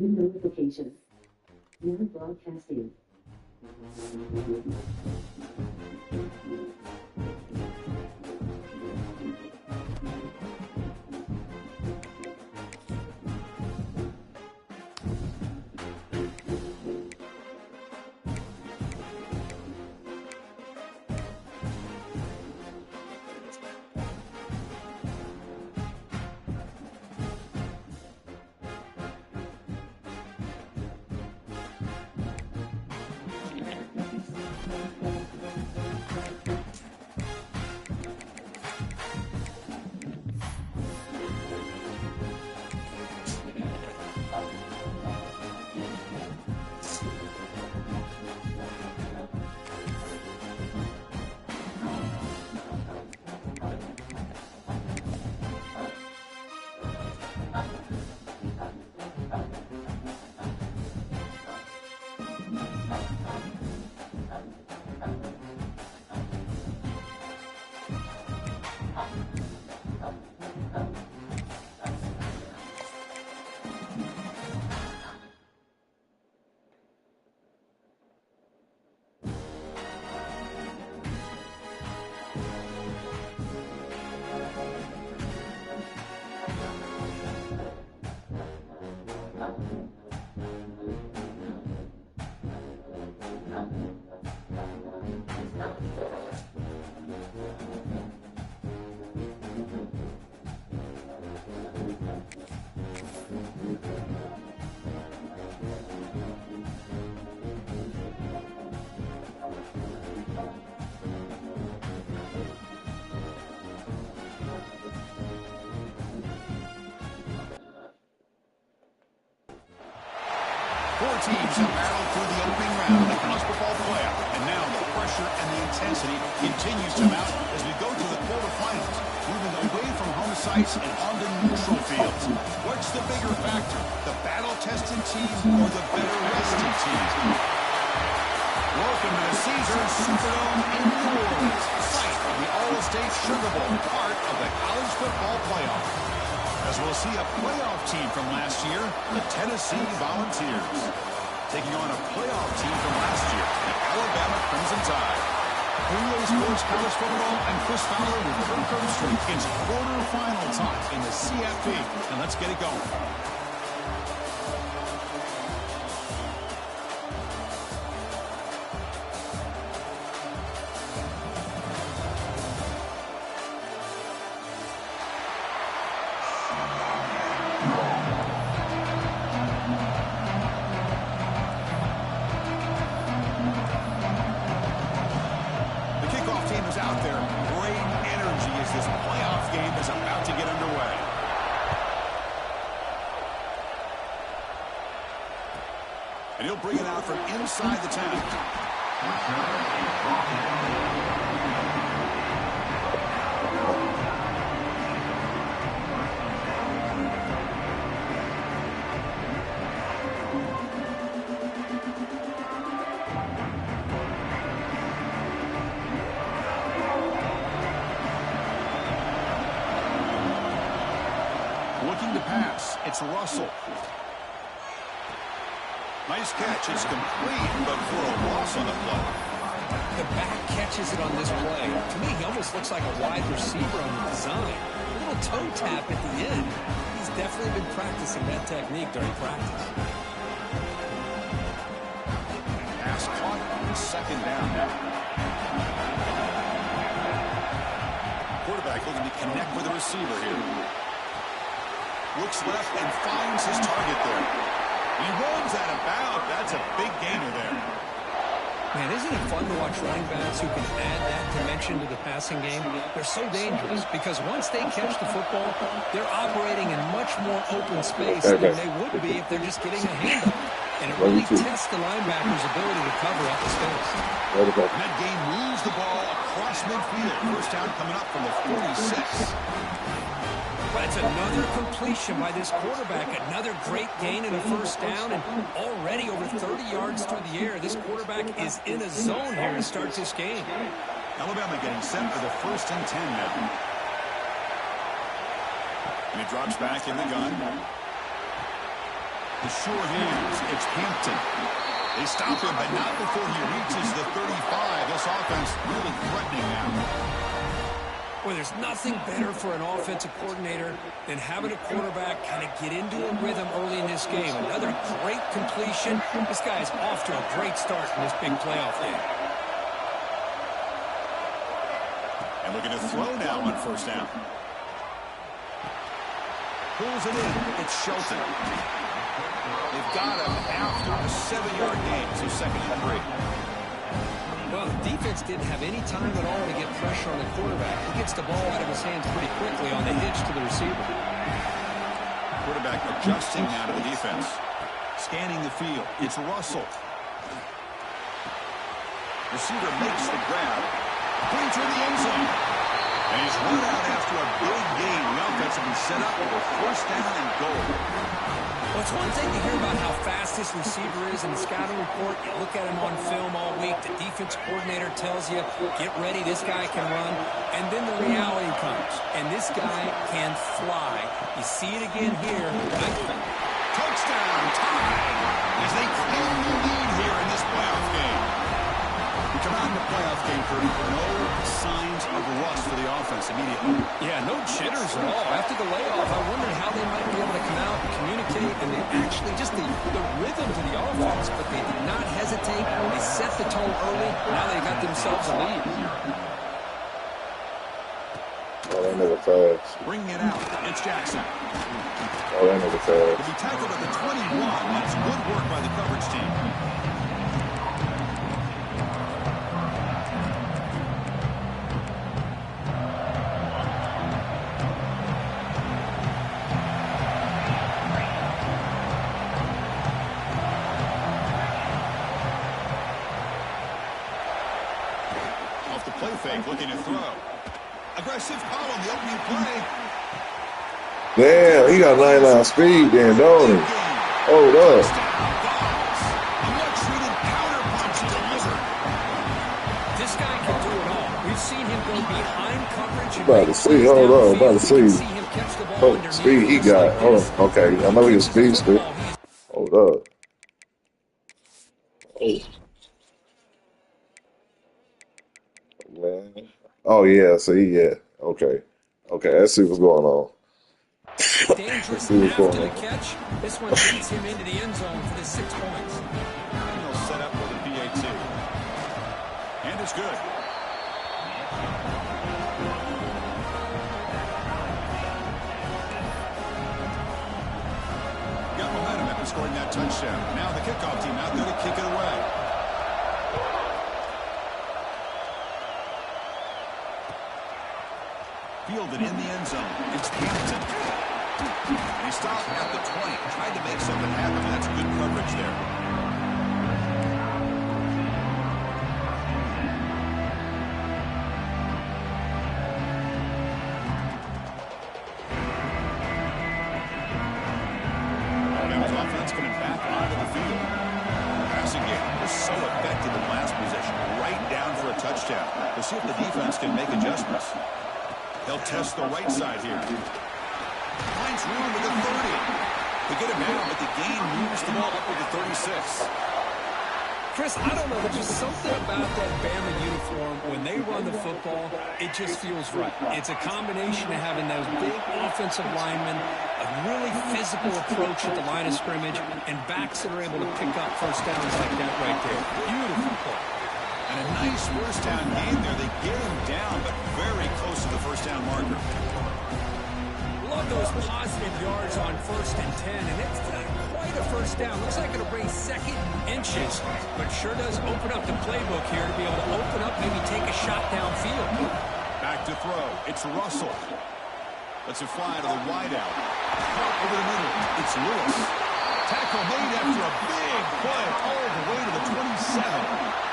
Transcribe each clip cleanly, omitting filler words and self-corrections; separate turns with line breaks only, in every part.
New notification. You're broadcasting.
Four teams have battled through the opening round of the college football playoff, and now the pressure and the intensity continues to mount as we go to the quarterfinals, moving away from home sites and onto neutral fields. What's the bigger factor, the battle-tested team or the better-rested team? Welcome to the Caesars Superdome in New Orleans, site of the Allstate Sugar Bowl, part of the college football playoff. As we'll see a playoff team from last year, the Tennessee Volunteers, taking on a playoff team from last year, the Alabama Crimson Tide. EA Sports College Football and Chris Fowler with Kirk Herbstreit. It's quarterfinal time in the CFP, and let's get it going. Out there, great energy as this playoff game is about to get underway. And he'll bring it out from inside the 10. Looking to pass, it's Russell. Nice catch, it's complete, but for a loss on the play.
The back catches it on this play. To me, he almost looks like a wide receiver on the design. A little toe tap at the end. He's definitely been practicing that technique during practice.
Pass caught on second down now. Quarterback looking to connect with the receiver here. Looks left and finds his target there. He runs out of bounds. That's a big gainer there.
Man, isn't it fun to watch running backs who can add that dimension to the passing game? They're so dangerous because once they catch the football, they're operating in much more open space than they would be if they're just getting a hand up. And it really tests the linebacker's ability to cover up the space.
That game moves the ball across midfield. First down coming up from the 46.
But it's another completion by this quarterback. Another great gain in a first down, and already over 30 yards through the air. This quarterback is in a zone here to start this game.
Alabama getting set for the 1st and 10 now. And he drops back in the gun. The sure hands. It's Hampton. They stop him, but not before he reaches the 35. This offense really threatening now.
Well, there's nothing better for an offensive coordinator than having a quarterback kind of get into a rhythm early in this game. Another great completion. This guy is off to a great start in this big playoff game.
And looking to throw now on first down. Pulls it in. It's Shelton. They've got him after a 7-yard gain, so 2nd and 3.
Well, the defense didn't have any time at all to get pressure on the quarterback. He gets the ball out of his hands pretty quickly on the hitch to the receiver.
Quarterback adjusting now to the defense. Scanning the field. It's Russell. Receiver makes the grab. Brings her in the end zone. And he's run out after a big gain. The offense has been set up for a first down and goal.
Well, it's one thing to hear about how fast this receiver is in the scouting report. You look at him on film all week. The defense coordinator tells you, get ready, this guy can run. And then the reality comes. And this guy can fly. You see it again here.
Touchdown, tied, as they claim the lead here in this playoff game. We come out in the playoff game, Kirby. No signs of rust for the offense immediately.
Yeah, no jitters at all. After the layoff, I wondered how they might be able to come out and communicate, and they actually just the rhythm to the offense, but they did not hesitate. They set the tone early. Now they got themselves a lead.
Oh, that nigga fast.
Bringing it out. It's Jackson.
Oh, that nigga fast.
He'll be tackled at the 21. That's good work by the coverage team. Play fake, looking to throw. Aggressive call on the opening play.
Damn, he got 99 speed then, don't he? Hold up.
This guy can do it all. We've seen him go behind coverage.
About to see, hold up, about to see. Oh, speed he got. Hold on, okay. I know he's a speedster. Hold up. Oh. Man. Oh yeah, see, yeah. Okay. Let's see what's going on.
Dangerous after the catch. This one beats him into the end zone for the 6 points.
He'll set up for the PAT. And it's good. Got momentum after scoring that touchdown. Now the kickoff team out there to kick it away. Fielded in the end zone. It's Hampton. And he stopped at the 20. Tried to make something happen. That's good coverage there. Alabama's offense coming back onto the field. The passing game was so effective in last possession. Right down for a touchdown. We'll see if the defense can make adjustments. They'll test the right side here. Finds room with the 30. They get him down, but the gain moves the ball up to the 36.
Chris, I don't know. There's just something about that Bama uniform. When they run the football, it just feels right. It's a combination of having those big offensive linemen, a really physical approach at the line of scrimmage, and backs that are able to pick up first downs like that right there. Beautiful play.
And a nice first down gain there. They get him down, but very close to the first down marker.
Love those positive yards on 1st and 10, and it's quite a first down. Looks like it'll bring 2nd inches, but sure does open up the playbook here to be able to open up, maybe take a shot downfield.
Back to throw. It's Russell. Lets it fly to the wideout. Over the middle. It's Lewis. Tackle made after a big play all the way to the 27.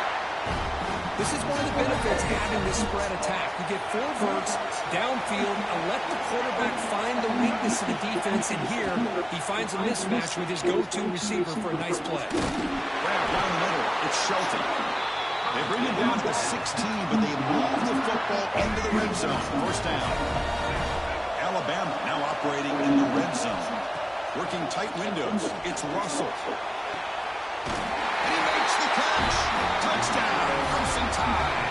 This is one of the benefits of having this spread attack. You get 4 verts downfield and let the quarterback find the weakness of the defense. And here, he finds a mismatch with his go-to receiver for a nice play.
Grab down the middle. It's Shelton. They bring him down to the 16, but they move the football into the red zone. First down. Alabama now operating in the red zone. Working tight windows. It's Russell. And he makes the catch. Touchdown, Crimson Tide.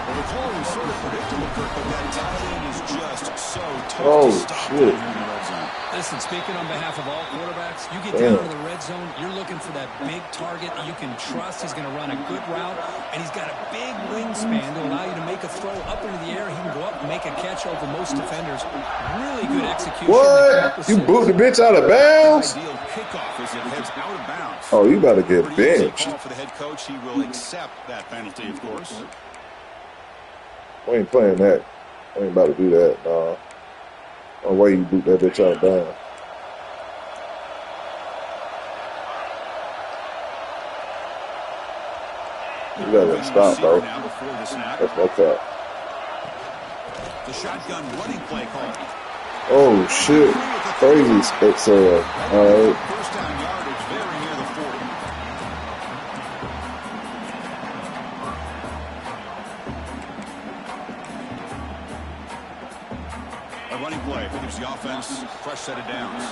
Well, the call was sort of predictable, Kirk, but that tight end is just so tough to stop here in the red zone.
Listen, speaking on behalf of all quarterbacks, you get down to the red zone, you're looking for that big target that you can trust. He's going to run a good route, and he's got a big wingspan to allow you to make a throw up into the air. He can go up and make a catch over most defenders. Really good execution.
What? You boot the bitch out of bounds?
Ideal kickoff as it heads out of bounds.
Oh, you about to get
Pretty easy
benched.
call for the head coach. He will accept that penalty, of course.
We ain't playing that. I ain't about to do that. Nah. No way you boot that bitch out of bounds. You gotta stop, bro. That's no cap.
The shotgun running play call.
Oh, shit. Crazy spit sale. All right.
First down yardage very near the 40. A running play gives the offense a fresh set of downs.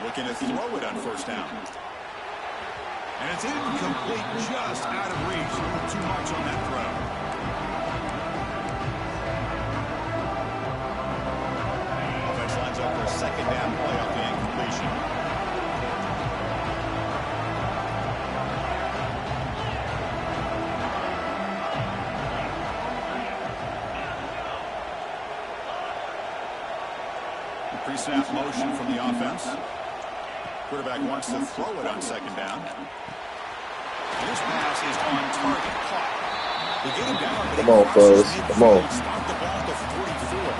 Looking to throw it on first down. And it's incomplete, just out of reach. A little too much on that throw. Offense lines up for a second down play off the incompletion. Pre-snap motion from the offense. Quarterback wants to throw it on second down. And this pass is on target. Caught. They get him down, but
Come on, fellas. Come on.
Stop the ball at the 44.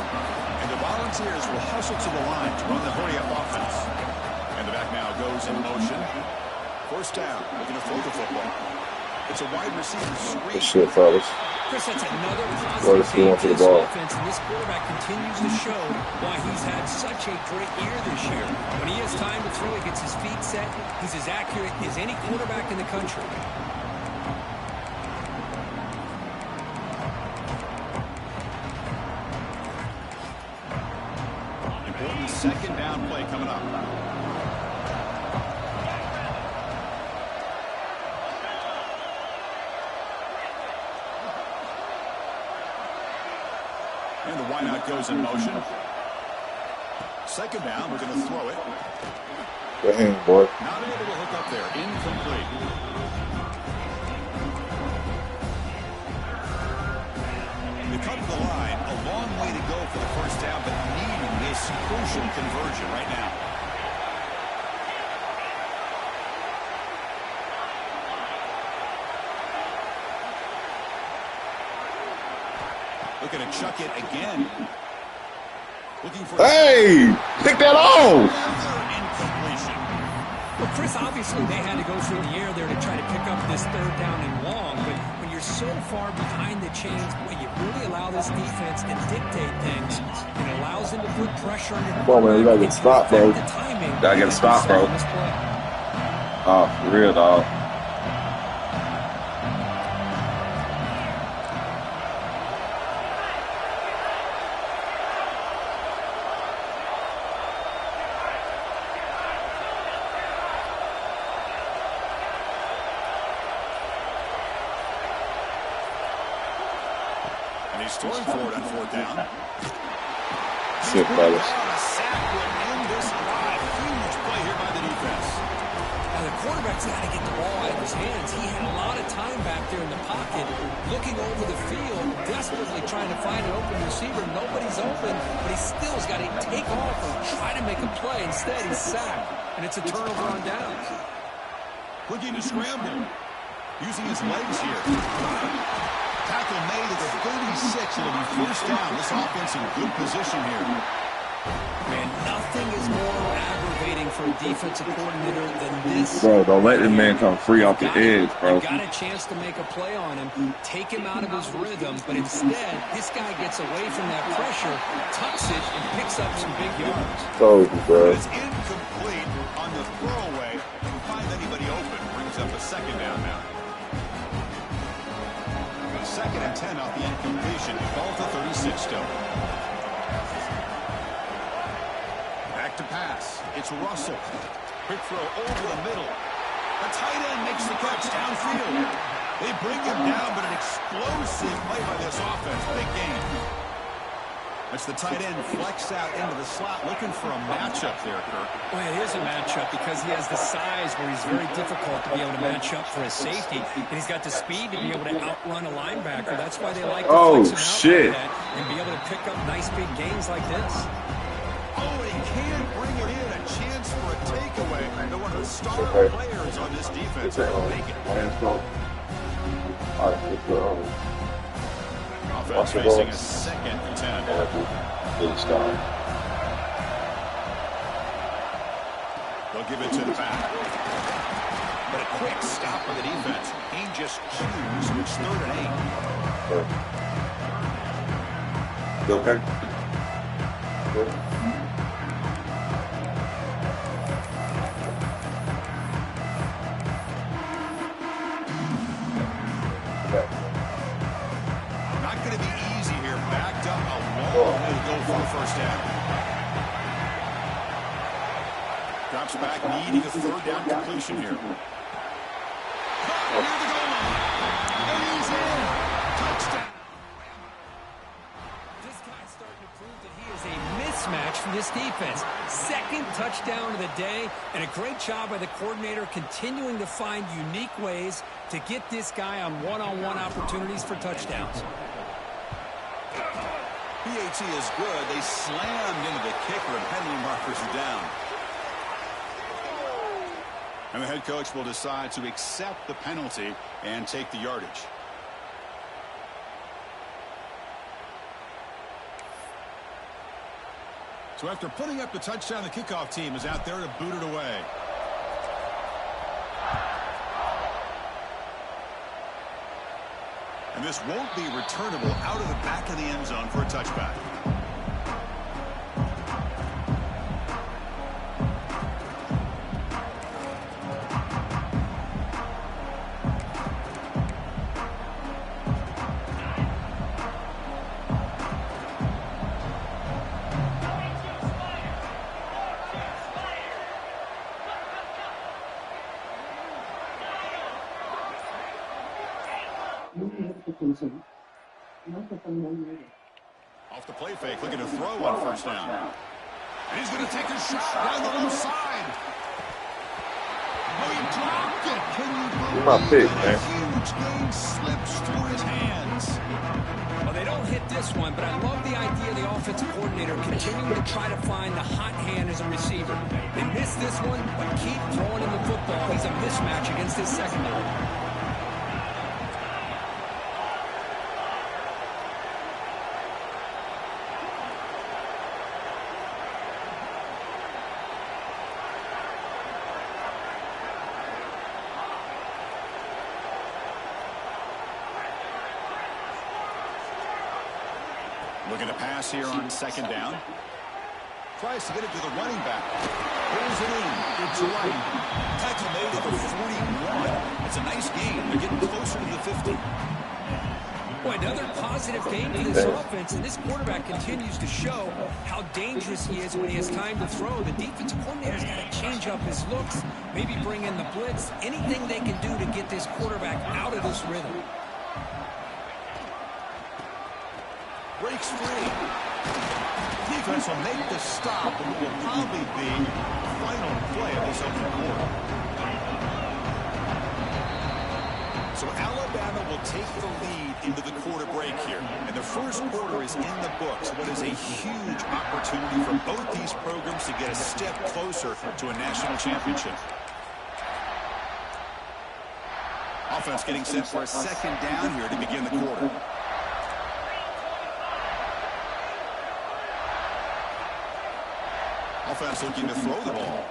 And the Volunteers will hustle to the line to run the hurry-up offense. And the back now goes in motion. First down. Looking to throw the football. It's a wide receiver screen.
Good shit, fellas.
Chris, that's another
Well,
positive
let's go on
change
to
to
the
this
ball.
offense, and this quarterback continues to show why he's had such a great year this year. When he has time to throw, he gets his feet set. He's as accurate as any quarterback in the country.
Important second down play coming up. And the wideout goes in motion. Second down, we're going to throw it.
Good hand, boy.
Not able to hook up there. Incomplete. They come to the line. A long way to go for the first down, but needing this crucial conversion right now. Looking to chuck it again. Looking for
Hey! Pick that off!
incompletion.
Well, Chris, obviously they had to go through the air there to try to pick up this third down and long, but when you're so far behind the chains, boy, you really allow this defense to dictate things. It allows them to put pressure on your
Come on, man. You gotta get stopped, bro.
The timing.
Gotta get a stop, bro.
On this play.
Oh, for real, dog.
And he's throwing forward on fourth down.
Shit, fellas.
A sack will end this drive. Huge play here by the defense.
Now, the quarterback's got to get the ball out of his hands. He had a lot of time back there in the pocket, looking over the field, desperately trying to find an open receiver. Nobody's open, but he still has got to take off and try to make a play. Instead, he's sacked, and it's a turnover on downs.
Looking to scramble. Using his legs here. Tackle made at the 36. It'll be first down. This offense in good position here.
Man, nothing is more aggravating for a defensive coordinator than this.
Bro, don't let this man come free off the edge, bro.
You got a chance to make a play on him, take him out of his rhythm, but instead, this guy gets away from that pressure, tucks it, and picks up some big yards.
So, bro.
It's incomplete on the throwaway. Didn't find anybody open. Brings up a second down now. 2nd and 10 off the incompletion. Ball to 36 still. Back to pass. It's Russell. Quick throw over the middle. The tight end makes the catch downfield. They bring him down, but an explosive play by this offense. Big game. It's the tight end flex out into the slot, looking for a matchup there, Kirk.
Well, it is a matchup because he has the size where he's very difficult to be able to match up for his safety, and he's got the speed to be able to outrun a linebacker. That's why they like to flex him out like that and be able to pick up nice big gains like this.
Oh, and he can bring it in. A chance for a takeaway. They're one of the star players on this defense. Make it. Offense facing a 2nd and 10. They'll give it to the back. But a quick stop on the defense. He just chews. It's 3rd and 8.
You okay? Good.
Not going to be easy here. Backed up a long way to go for the first down. Drops back, needing a 3rd down completion here. Near the goal line. And he's in. Touchdown.
This guy's starting to prove that he is a mismatch for this defense. 2nd touchdown of the day, and a great job by the coordinator continuing to find unique ways to get this guy on one-on-one opportunities for touchdowns.
PAT is good. They slammed into the kicker, and penalty markers are down. And the head coach will decide to accept the penalty and take the yardage. So after putting up the touchdown, the kickoff team is out there to boot it away. And this won't be returnable out of the back of the end zone for a touchback.
Notification. Microphone unmuted.
Off the play fake, looking to throw on 1st down. And he's going to take a shot down the left side. Oh, he dropped it. Can you believe it? A huge game slips through his hands.
Well, they don't hit this one, but I love the idea of the offensive coordinator continuing to try to find the hot hand as a receiver. They missed this one, but keep throwing him the football. He's a mismatch against his secondary.
Looking to pass here on 2nd down. Tries to get it to the running back. Pulls it in. It's right. Tackle made at the 41. It's a nice game. They're getting closer to the 50.
Boy, another positive game for this offense, and this quarterback continues to show how dangerous he is when he has time to throw. The defensive coordinator's got to change up his looks, maybe bring in the blitz, anything they can do to get this quarterback out of this rhythm.
Breaks free. Defense will make the stop, and it will probably be the final play of this opening quarter. So Alabama will take the lead into the quarter break here. And the first quarter is in the books. What is a huge opportunity for both these programs to get a step closer to a national championship. Offense getting set for a 2nd down here to begin the quarter. offense looking to throw the ball.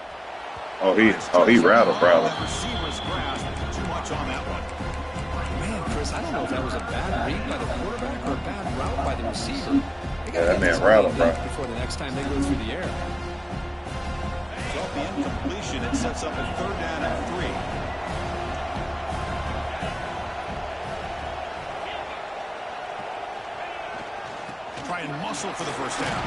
Oh, he rattled.
Receivers grasped too much on that one.
Man, Chris, I don't know if that was a bad read by the quarterback or a bad route by the receiver.
Yeah, that man rattled, bro.
Before the next time they go through the air.
So the incompletion, it sets up a 3rd down and 3. Try and muscle for the first down.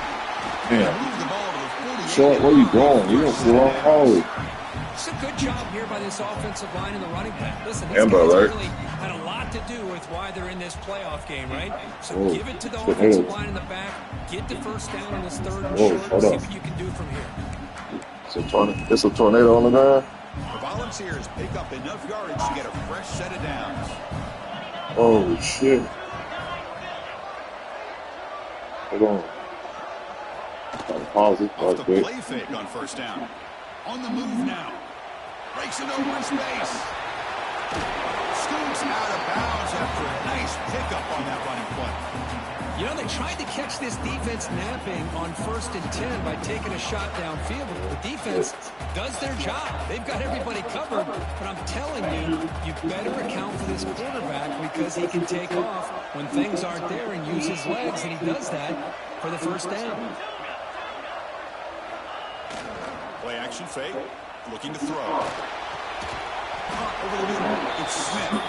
Yeah.
Move the ball to the 48.
Short, where you going? You don't go wrong hole.
It's a good job here by this offensive line and the running back. Listen, these
Amber
guys
alert.
really had a lot to do with why they're in this playoff game, right? So
Whoa.
give it to the
Good
offensive
hit.
line in the back. Get the first down on this 3rd and
Whoa,
short.
hold
See
on.
what you can do from here.
It's a tornado on the ground.
The Volunteers pick up enough yardage to get a fresh set of downs.
Oh, shit. Hold on. Pause it.
Off the play fake on first down. On the move now. Breaks it over in space. Scoots out of bounds after a nice pickup on that running play.
You know, they tried to catch this defense napping on 1st and 10 by taking a shot downfield. The defense does their job. They've got everybody covered. But I'm telling you, you better account for this quarterback because he can take off when things aren't there and use his legs, and he does that for the first down.
Play action fake. Looking to throw. Over the middle. It's Smith.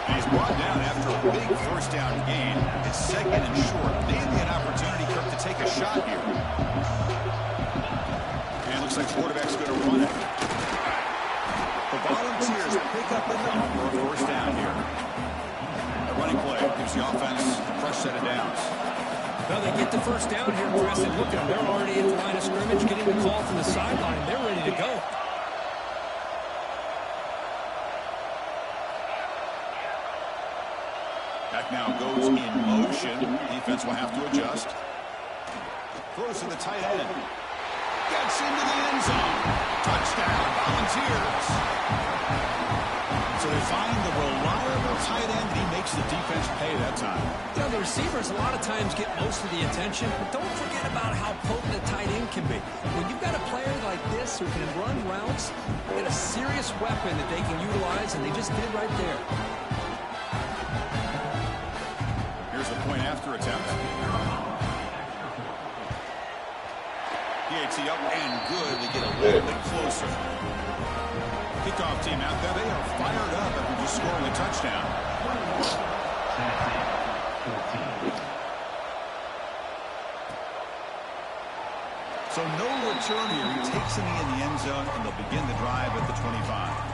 And he's brought down after a big first down gain. It's 2nd and short. Maybe an opportunity, Kirk, to take a shot here. And it looks like the quarterback's going to run it. The Volunteers pick up enough for a first down here. A running play gives the offense a fresh set of downs.
Well, they get the first down here, Chris, and look at them. They're already at the line of scrimmage, getting the call from the sideline. They're ready to go.
Back now goes in motion. Defense will have to adjust. Throws to the tight end. Gets into the end zone. Touchdown, Volunteers. So they find the reliable tight end, and he makes the defense pay that time.
You know, the receivers a lot of times get most of the attention, but don't forget about how potent a tight end can be. When you've got a player like this who can run routes, you get a serious weapon that they can utilize, and they just did right there.
Here's the point after attempt. PAT up and good to get a little bit closer. Kickoff team out there. They are fired up after just scoring a touchdown. So no return here. He takes him in the end zone, and they'll begin the drive at the 25.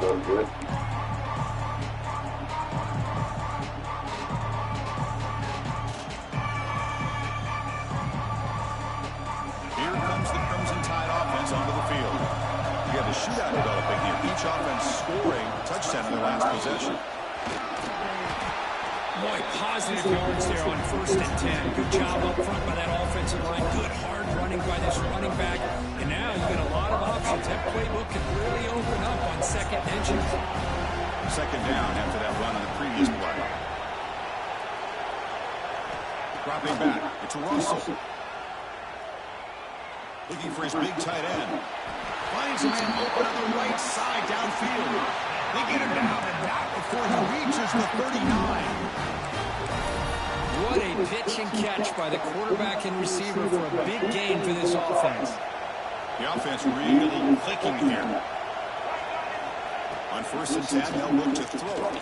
Good.
Here comes the Crimson Tide offense onto the field. We have a shootout developing here. Each offense scoring a touchdown in their last possession.
Boy, positive yards there on 1st and 10. Good job up front by that offensive line. Good hard running by this running back. And now you've got a lot of options. That playbook can really open up on 2nd and inches.
2nd down after that run on the previous play. Dropping back. It's Russell. Looking for his big tight end. Finds a man open on the right side downfield. They get him down and not before he reaches the 39.
What a pitch and catch by the quarterback and receiver for a big gain for this offense.
The offense really clicking here. On 1st and 10, they'll look to throw it.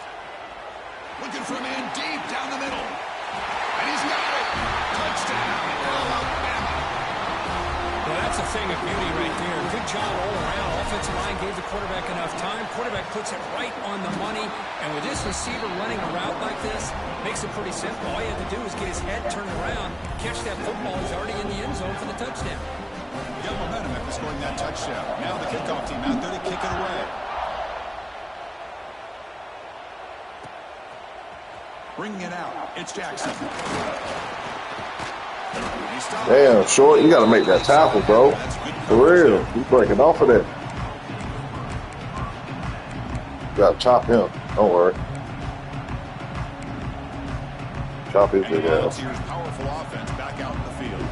Looking for a man deep down the middle. And he's got it. Touchdown, Alabama.
Well, that's a thing of beauty right there. Good job all around. Offensive line gave the quarterback enough time. Quarterback puts it right on the money. And with this receiver running a route like this, makes it pretty simple. All you have to do is get his head turned around, catch that football. He's already in the end zone for the touchdown.
Got momentum after scoring that touchdown. Now the kickoff team out there to kick it away. Bringing it out. It's Jackson.
Damn, Short, you got to make that tackle, bro. For real. He's breaking off of that. You got to chop him. Don't worry. Chop his
And the
big ass.
Volunteers' powerful offense back out in the field.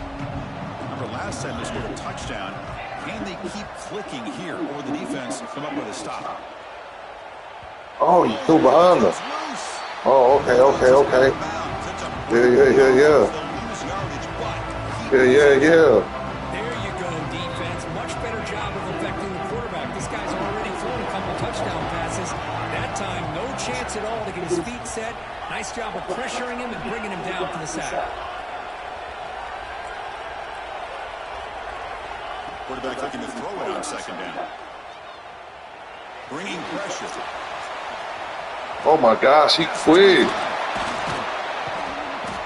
Remember, last time they scored a touchdown. Can they keep clicking here, or the defense come up with a stop?
Oh, you threw behind them. Oh, okay. Yeah.
There you go, defense. Much better job of affecting the quarterback. This guy's already thrown a couple touchdown passes. That time, no chance at all to get his feet set. Nice job of pressuring him and bringing him down to the sack.
Quarterback looking to throw it on second down. Bringing pressure.
Oh my gosh, he quick.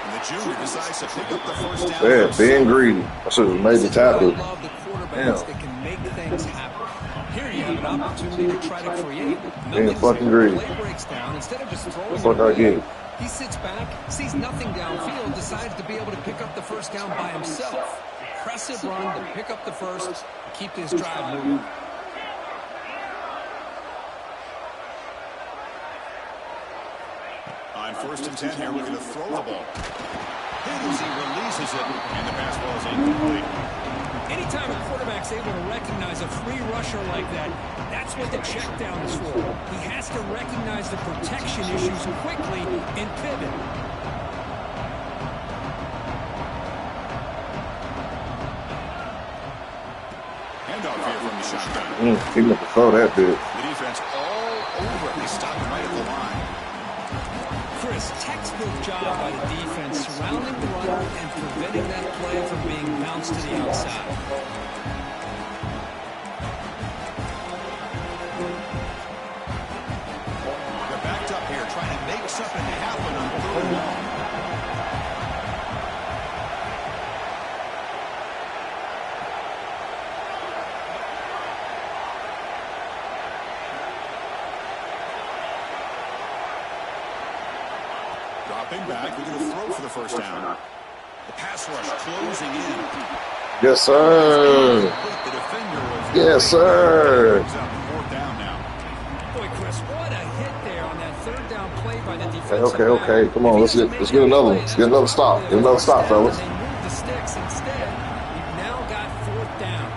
And the junior decides to pick up the first down.
Yeah, being greedy. I should have made the tackle.
I love the quarterbacks that can make things happen. Here you have an opportunity to try to create.
Being fucking greedy.
Play breaks down. Instead of just throwing
That's what I get.
he sits back, sees nothing downfield, decides to be able to pick up the first down by himself. Impressive run to pick up the first, keep this drive moving.
On 1st and 10 here, looking to throw the ball. Hit as he releases it, and the pass ball is incomplete.
Anytime a quarterback's able to recognize a free rusher like that, that's what the check down is for. He has to recognize the protection issues quickly and pivot.
Handoff here from the shotgun.
He meant to throw that bit.
The defense all over it. They stopped right at the line.
Chris, textbook job by the defense surrounding the runner and preventing that play from being bounced to the outside.
They're backed up here trying to make something happen on 3rd and long. Dropping back, we're going to throw for the first down. The pass rush closing in.
Yes, sir.
The defender was
Yes, sir.
4th down now.
Boy, Chris, what a hit there on that 3rd down play by the defensive
Okay.
back.
Come on, let's get another one. Let's get another stop. Get another stop, fellas.
They moved the sticks instead. You've now got 4th down.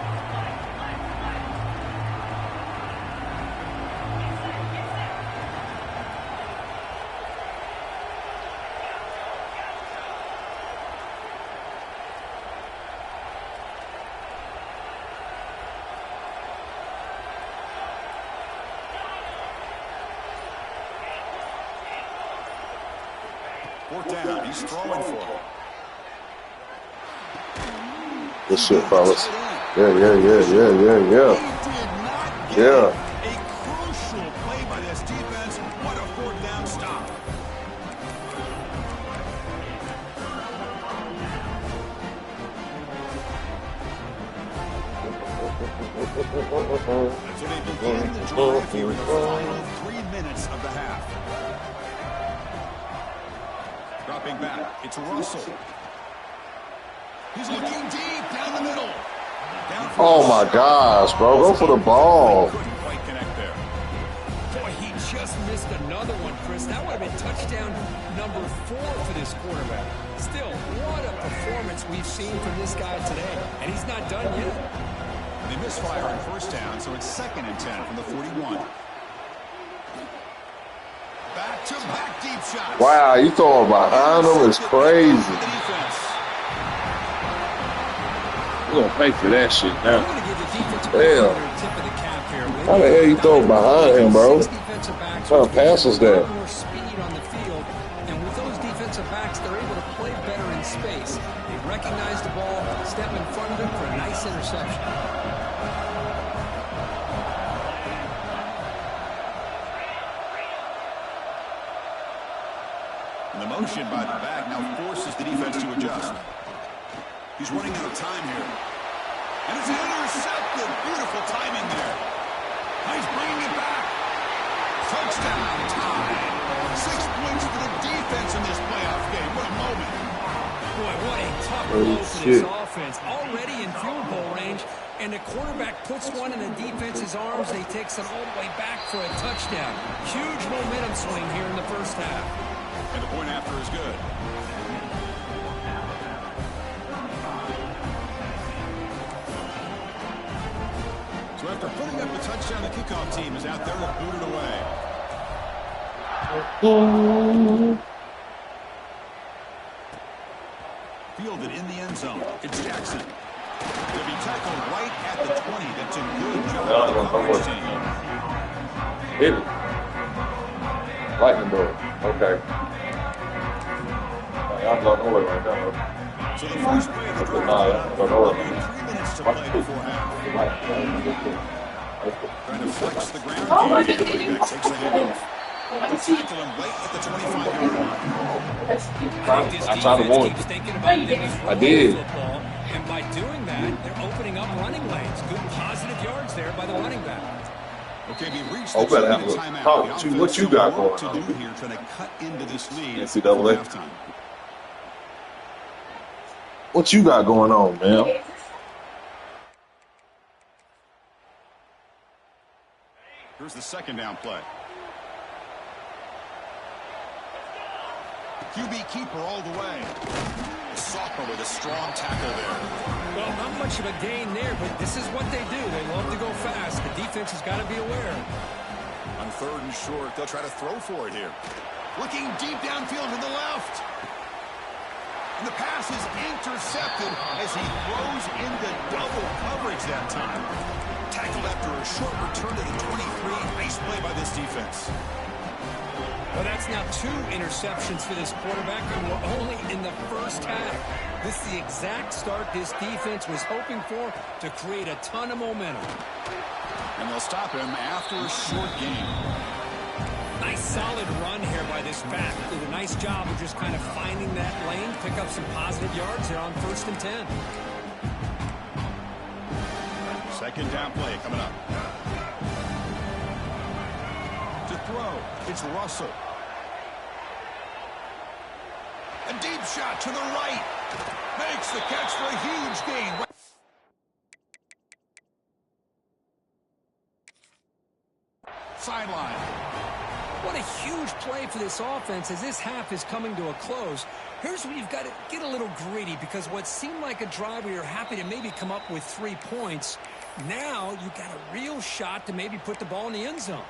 Down. He's throwing for it.
Good shit, fellas. Yeah.
A crucial play by this defense. What a 4th down stop. So they begin the drive here in the final 3 minutes of the half. Dropping back, it's Russell. He's looking deep down the middle.
Oh my gosh, bro. Go for the ball.
Couldn't quite connect there.
Boy, he just missed another one, Chris. That would have been touchdown number 4 for this quarterback. Still, what a performance we've seen from this guy today. And he's not done yet.
They misfire on 1st down, so it's 2nd and 10 from the 41. Back-to-back deep shots.
Wow, you throwing behind him is crazy. You're going to pay for that shit now. Damn. How the hell you throw behind him, bro? What kind of pass was that?
More speed on the field, and with those defensive backs, they're able to play better in space. They recognize the ball, step in front of him for a nice interception.
And the motion by the back now forces the defense to adjust. He's running out of time here. And it's intercepted. Beautiful timing there. He's bringing it back. Touchdown, tie. 6 points for the defense in this playoff game. What a moment.
Boy, what a tough blow for this offense. Already in field goal range, and the quarterback puts one in the defense's arms, and he takes it all the way back for a touchdown. Huge momentum swing here in the first half.
And the point after is good. So after putting up the touchdown, the kickoff team is out there to boot it away. Fielded in the end zone. It's Jackson. He'll be tackled right at the 20. That's a good job by the coverage team.
Hit it. Lightning bolt. Okay. I'm going nowhere right now.
So the first play of the drive, 3 minutes to play before half. Trying to flex the ground game. Quarterback takes the handoff. Tackle him right at the 25-yard line.
I tried to warn you. I did.
And by doing that, they're opening up running lanes. Good positive yards there by the running back.
Okay, we reached the 2-minute timeout.
What you got going
to
on?
do here, trying to cut into this lead
NCAA.
for halftime.
What you got going on, man?
Here's the second down play. QB keeper all the way. The sophomore with a strong tackle there.
Well, not much of a gain there, but this is what they do. They love to go fast. The defense has got to be aware.
On 3rd and short, they'll try to throw for it here. Looking deep downfield to the left. And the pass is intercepted as he throws into double coverage that time. Tackled after a short return to the 23. Nice play by this defense.
Well, that's now 2 interceptions for this quarterback, and we're only in the first half. This is the exact start this defense was hoping for to create a ton of momentum.
And they'll stop him after a short game.
Nice solid run here by this back. Did a nice job of just kind of finding that lane, pick up some positive yards there on 1st and 10.
Second down play coming up. To throw, it's Russell. A deep shot to the right. Makes the catch for a huge gain. Sideline.
What a huge play for this offense as this half is coming to a close. Here's where you've got to get a little greedy, because what seemed like a drive where you're happy to maybe come up with 3 points, now you've got a real shot to maybe put the ball in the end zone.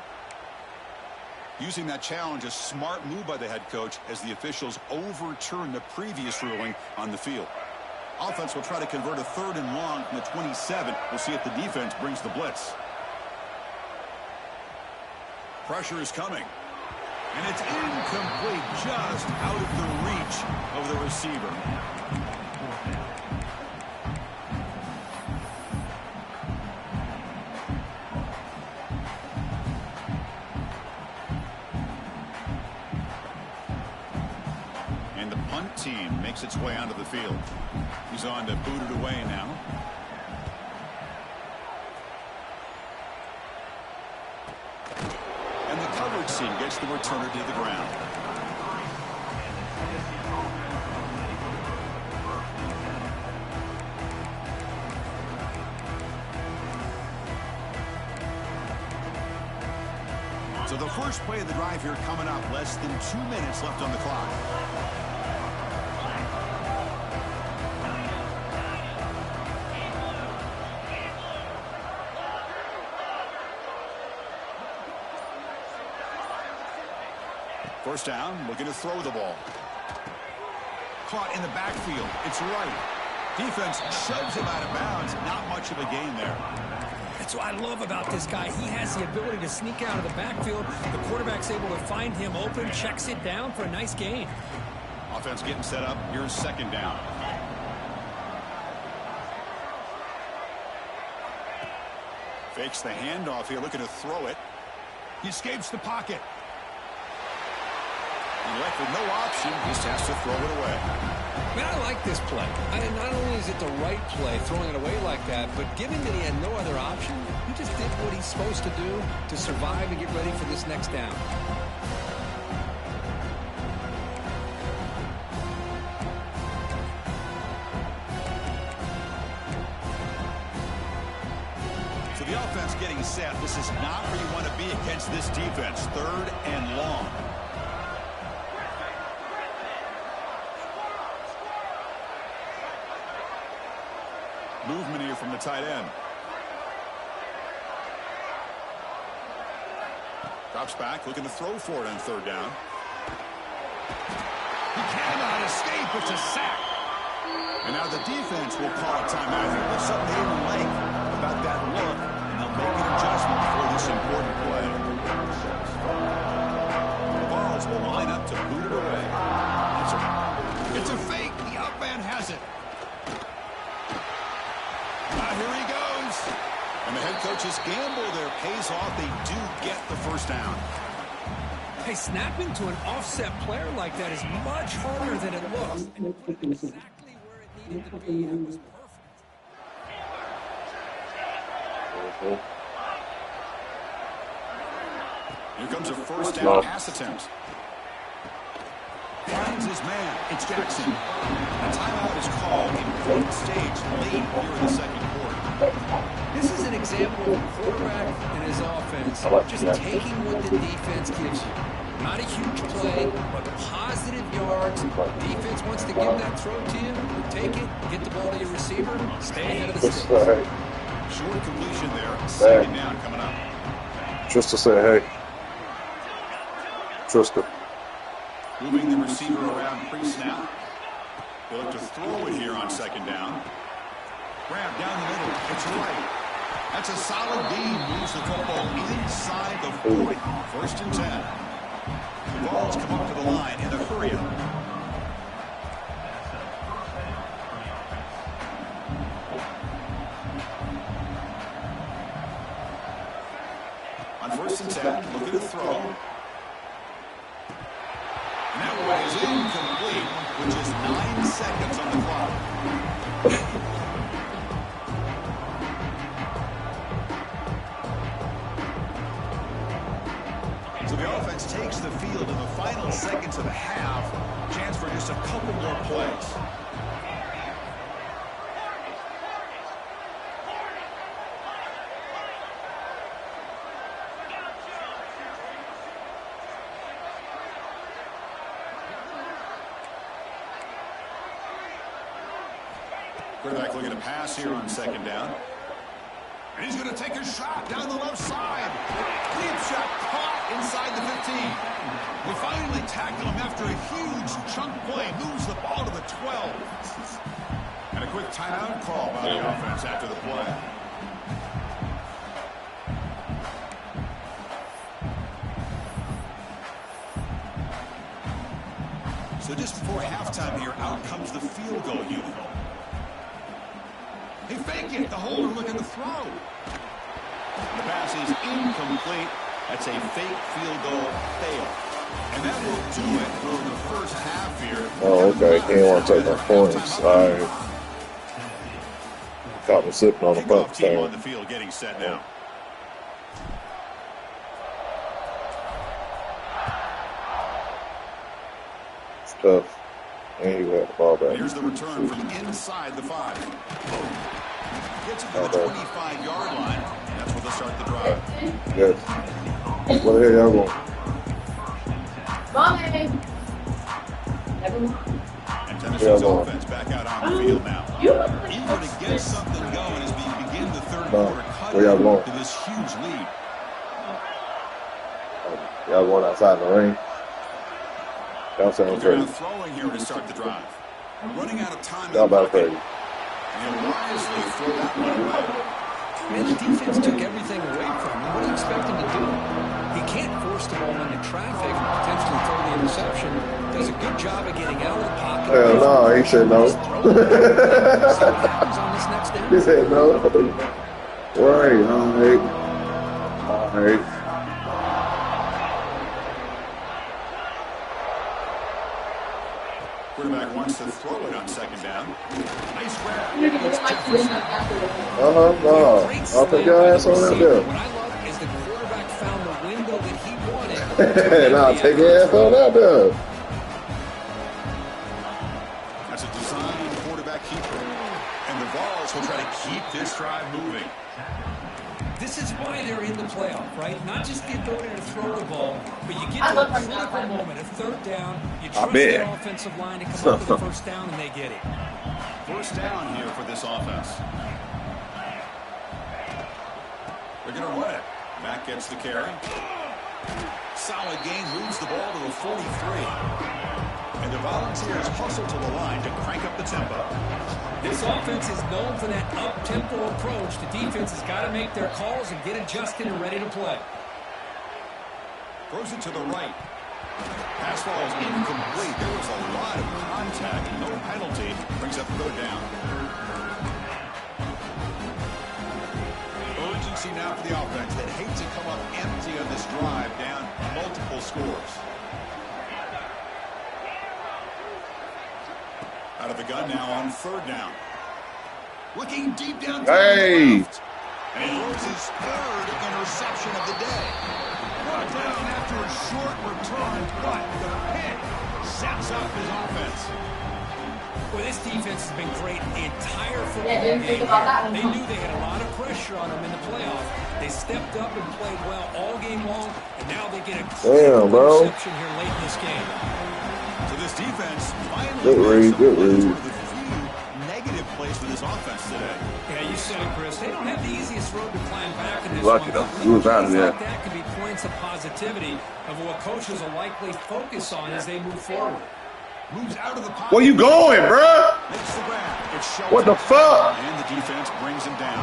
Using that challenge, a smart move by the head coach as the officials overturn the previous ruling on the field. Offense will try to convert a 3rd and long from the 27. We'll see if the defense brings the blitz. Pressure is coming. And it's incomplete, just out of the reach of the receiver. And the punt team makes its way onto the field. He's on to boot it away now. And the coverage team gets the returner to the ground. So the first play of the drive here coming up. Less than 2 minutes left on the clock. First down, looking to throw the ball. Caught in the backfield. It's right. Defense shoves him out of bounds. Not much of a gain there.
That's what I love about this guy. He has the ability to sneak out of the backfield. The quarterback's able to find him open, checks it down for a nice gain.
Offense getting set up. Here's second down. Fakes the handoff here, looking to throw it. He escapes the pocket. And left with no option, just has to throw it away.
Man, I like this play. Not only is it the right play, throwing it away like that, but given that he had no other option, he just did what he's supposed to do to survive and get ready for this next down.
So the offense getting set. This is not where you want to be against this defense. 3rd and long. Movement here from the tight end. Drops back, looking to throw for it on third down. He cannot escape. It's a sack. And now the defense will call a timeout here. There's something they didn't like about that look, and they'll make an adjustment for this important play. The Vols will line up to boot it away. It's a fake. The out man has it. Here he goes. And the head coach's gamble there pays off. They do get the first down.
Hey, snapping to an offset player like that is much harder than it looks. Exactly where it needed to be. It was perfect.
Here comes a first down pass attempt. Finds his man. It's Jackson. A timeout is called. Important stage late here in the second quarter.
This is an example of a quarterback and his offense just taking what the defense gives you. Not a huge play, but positive yards. Defense wants to give that throw to you. Take it, get the ball to your receiver, stay ahead of the sticks.
Short completion there. Second down coming up.
Just to say, hey. Trust it.
Moving the receiver around pre-snap. They'll look to throw it here on second down. Grab down the middle. It's right. That's a solid gain. Moves the football inside the 40. First and 10. The Vols come up to the line in a hurry-up. On first and 10, looking to throw. And that one is incomplete, with just 9 seconds on the clock. So the offense takes the field in the final seconds of the half. Chance for just a couple more plays. Quarterback looking to pass here on second down. And he's going to take a shot down the left side. Deep shot caught inside the 15. We finally tackle him after a huge chunk play. Moves the ball to the 12. And a quick timeout call by the offense after the play. So just before halftime here, out comes the field goal unit. They fake it. The holder looking to throw. The pass is incomplete. That's a fake field goal fail. And that will do it for the first half here.
Oh, okay. He didn't want to take my points. All right. Caught me slipping on the front
team on the field getting set now.
It's tough. And you have the ball back.
Here's the return from inside the 5. Gets it to the 25-yard line. That's where they'll start the drive.
Yes. Where the hell y'all going?
Mommy. Never mind.
And Tennessee's offense back out on the field now. Eager to get something going as we begin the third quarter, cutting to this huge lead.
Y'all going outside in the rain? Y'all sound crazy.
Throwing here to start the drive. Running out of time.
Y'all about crazy.
And wisely throw that one away.
Man, the defense took everything away from him. What do you expect him to do? He can't force the ball into traffic and potentially throw the interception. Does a good job of getting out of the pocket.
Hell no, he said no.
See what happens on this next down.
He said no. Right, all right. All right.
Quarterback wants to throw it on second down. Nice grab.
No. I'll take your ass on that bill.
What I love is the quarterback found the window that he wanted.
And I'll take your ass on that bill.
That's a design quarterback keeper. And the Vols will try to keep this drive moving.
This is why they're in the playoff, right? Not just the ability to throw the ball, but you get to a critical moment, a third down, you trust the offensive line to come up with the first down, and they get it.
First down here for this offense. They're going to run it. Matt gets the carry. Solid gain, moves the ball to the 43. And the Volunteers hustle to the line to crank up the tempo.
This offense is known for that up-tempo approach. The defense has got to make their calls and get adjusted and ready to play.
Throws it to the right. Pass ball is incomplete. There was a lot of contact. No penalty. Brings up third down. Urgency now for the offense that hates to come up empty on this drive, down multiple scores. Out of the gun now on third down. Looking deep down.
Hey!
And he throws his third interception of the day. Brought down after a short return, but the pick sets up his offense.
Well, this defense has been great the entire football
didn't
game.
think about that one.
They knew they had a lot of pressure on them in the playoffs. They stepped up and played well all game long, and now they get a interception here late in this game.
So this defense finally
good read.
one of the few negative plays for this offense today.
Yeah, you said it, Chris. They don't have the easiest road to climb back in this
Lucky
one.
though. He was out of there.
Like that can be points of positivity of what coaches will likely focus on as they move forward.
Moves out of the pocket.
Where you going, bruh?
Makes the grab. It's
What the fuck?
And the defense brings him down.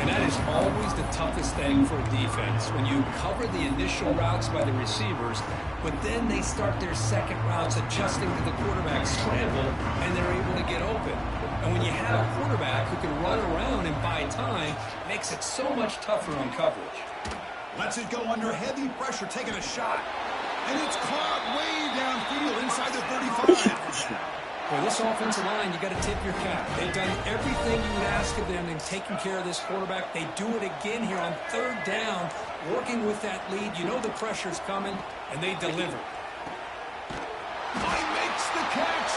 And that is always the toughest thing for a defense, when you cover the initial routes by the receivers, but then they start their second routes adjusting to the quarterback's scramble, and they're able to get open. And when you have a quarterback who can run around and buy time, it makes it so much tougher on coverage.
Lets it go under heavy pressure, taking a shot. And it's caught way downfield inside the 35.
For this offensive line, you got to tip your cap. They've done everything you would ask of them in taking care of this quarterback. They do it again here on third down, working with that lead. You know the pressure's coming, and they deliver.
He makes the catch.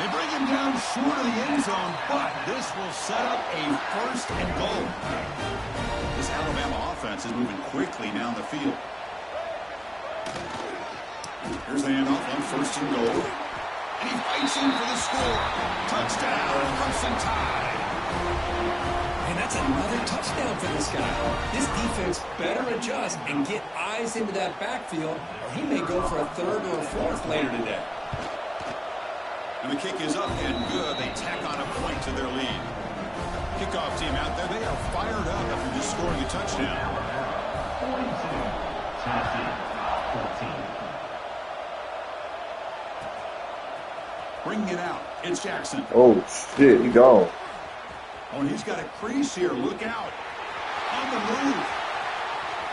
They bring him down short of the end zone, but this will set up a first and goal. This Alabama offense is moving quickly down the field. Here's the handoff on first and goal. And he fights in for the score. Touchdown, Crimson Tide.
And that's another touchdown for this guy. This defense better adjust and get eyes into that backfield, or he may go for a third or a fourth later today.
And the kick is up and good. They tack on a point to their lead. Kickoff team out there. They are fired up after just scoring a touchdown.
14.
Bringing it out. It's Jackson.
Oh, shit. He gone.
Oh, and he's got a crease here. Look out. On the move.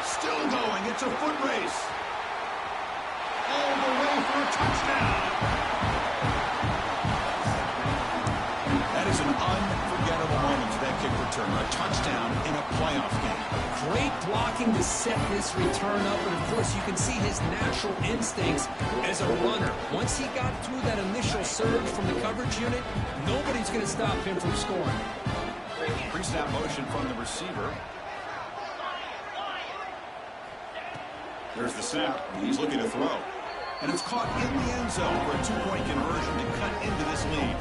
Still going. It's a foot race. All the way for a touchdown. That is an unforgettable moment for that kick return. A touchdown in a playoff game.
Great blocking to set this return up, and of course you can see his natural instincts as a runner. Once he got through that initial surge from the coverage unit, nobody's going to stop him from scoring.
Pre-snap motion from the receiver. There's the snap. He's looking to throw. And it's caught in the end zone for a two-point conversion to cut into this lead.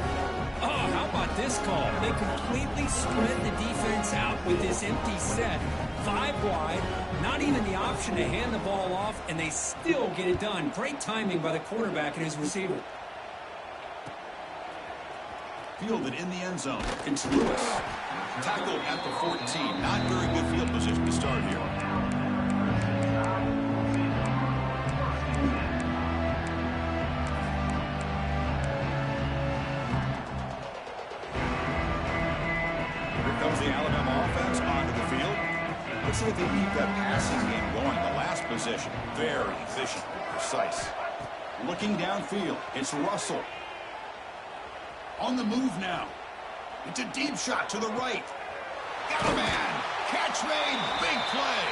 Oh, how about this call? They completely spread the defense out with this empty set. 5 wide, not even the option to hand the ball off, and they still get it done. Great timing by the quarterback and his receiver.
Fielded in the end zone. It's Lewis. Tackled at the 14. Not very good field position to start here. The Alabama offense onto the field. Let's see if they keep that passing game going. The last possession, very efficient and precise. Looking downfield, it's Russell. On the move now. It's a deep shot to the right. Got a man. Catch made. Big play.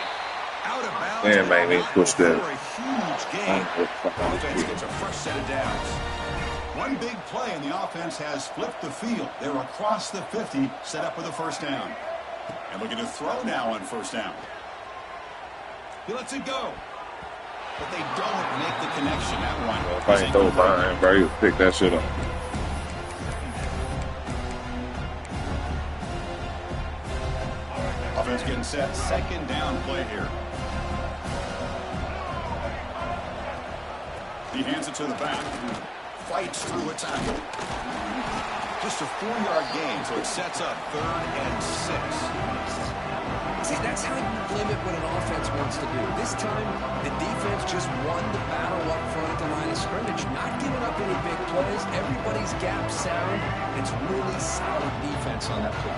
Out of bounds.
Man, man, he pushed that.
For a huge game. Offense gets a fresh set of downs. One big play, and the offense has flipped the field. They're across the 50, set up with a first down. And looking to throw now on first down. He lets it go. But they don't make the connection. That one.
If I ain't throw mine, bro, you pick that shit up.
Offense getting set. Second down play here. He hands it to the back. Fights through a tackle. Just a 4-yard gain, so it sets up 3rd and 6.
See, that's how you limit what an offense wants to do. This time, the defense just won the battle up front at the line of scrimmage, not giving up any big plays. Everybody's gap sound. It's really solid defense on that play.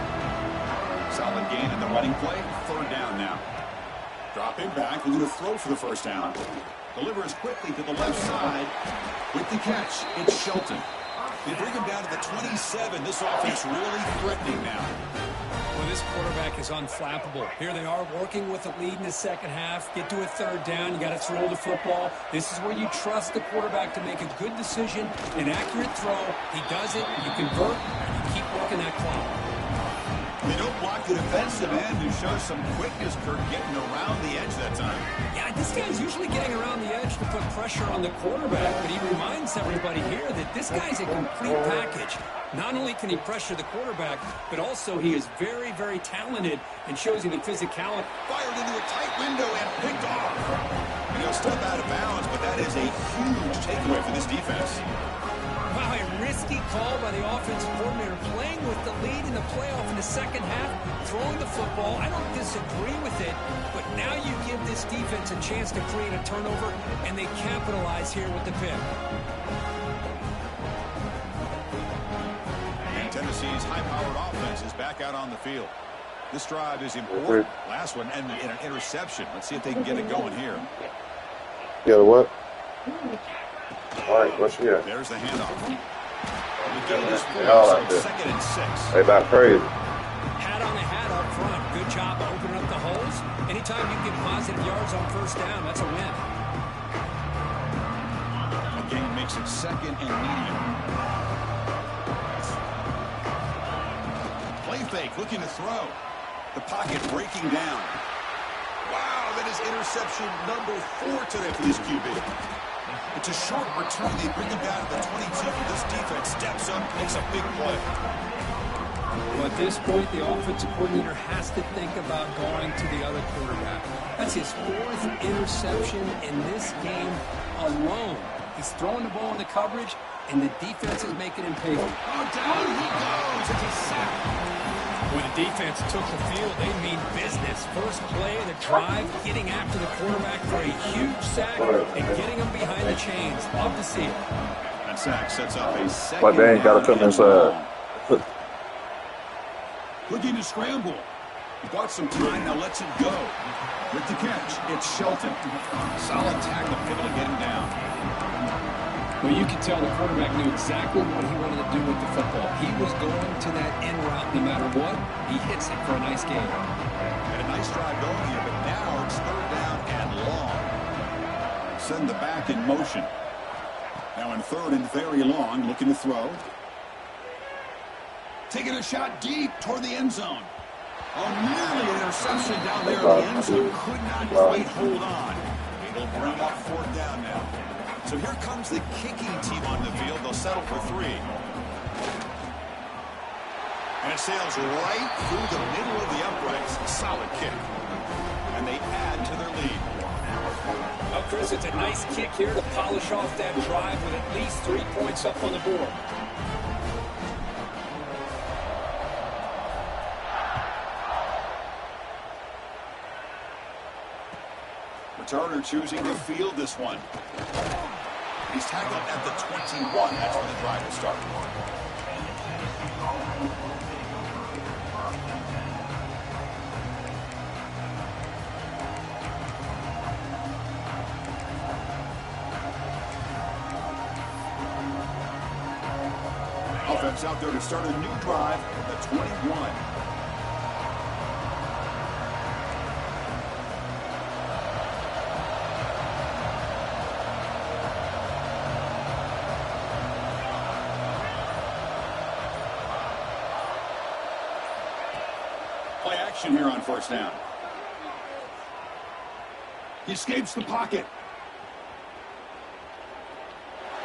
Solid gain in the running play. 3rd down now. Dropping back, looking to throw for the first down. Delivers quickly to the left side. With the catch, it's Shelton. They bring him down to the 27. This offense really threatening now.
Well, this quarterback is unflappable. Here they are working with a lead in the second half. Get to a 3rd down. You got to throw the football. This is where you trust the quarterback to make a good decision, an accurate throw. He does it. You convert, and you keep working that clock.
They don't block the defensive end, who shows some quickness, Kirk, getting around the edge that time.
Yeah, this guy's usually getting around the edge to put pressure on the quarterback, but he reminds everybody here that this guy's a complete package. Not only can he pressure the quarterback, but also he is very, very talented and shows you the physicality.
Fired into a tight window and picked off. And he'll step out of bounds, but that is a huge takeaway for this defense.
Wow, a risky call by the offensive coordinator, playing with the lead in the playoff in the second half, throwing the football. I don't disagree with it, but now you give this defense a chance to create a turnover, and they capitalize here with the pick.
And Tennessee's high-powered offense is back out on the field. This drive is important. Last one, and an interception. Let's see if they can get it going here.
Yeah, what? All right, what's she at?
There's the handoff. The gain is 4, so 2nd and 6.
They about crazy.
Hat on the hat up front. Good job opening up the holes. Anytime you get positive yards on 1st down, that's a win.
The gain makes it 2nd and medium. Play fake, looking to throw. The pocket breaking down. Wow, that is interception number 4 today for this QB. It's a short return. They bring him down to the 22. This defense steps up, makes a big play.
Well, at this point, the offensive coordinator has to think about going to the other quarterback. That's his 4th interception in this game alone. He's throwing the ball in the coverage, and the defense is making him pay.
Oh, down he goes. It's a sack.
When the defense took the field, they mean business. First play of the drive, getting after the quarterback for a huge sack and getting him behind the chains. Love to see it.
That sack sets up a 2nd.
But they ain't got to come inside.
Looking to scramble. He bought some time, now lets it go. With the catch, it's Shelton. Solid tackle, able to get him down.
Well, you can tell the quarterback knew exactly what he wanted to do with the football. He was going to that in route no matter what. He hits it for a nice gain.
Had a nice drive going here, but now it's 3rd down and long. Send the back in motion. Now in 3rd and very long, looking to throw. Taking a shot deep toward the end zone. Oh, nearly an interception down there in the end zone. Could not quite hold on. It'll bring up 4th down now. So here comes the kicking team on the field. They'll settle for 3. And it sails right through the middle of the uprights. Solid kick. And they add to their lead.
Well, Chris, it's a nice kick here to polish off that drive with at least 3 points up on the board.
Turner choosing to field this one. He's tackled at the 21. That's where the drive will start. Offense out there to start a new drive at the 21. Play action here on 1st down. He escapes the pocket.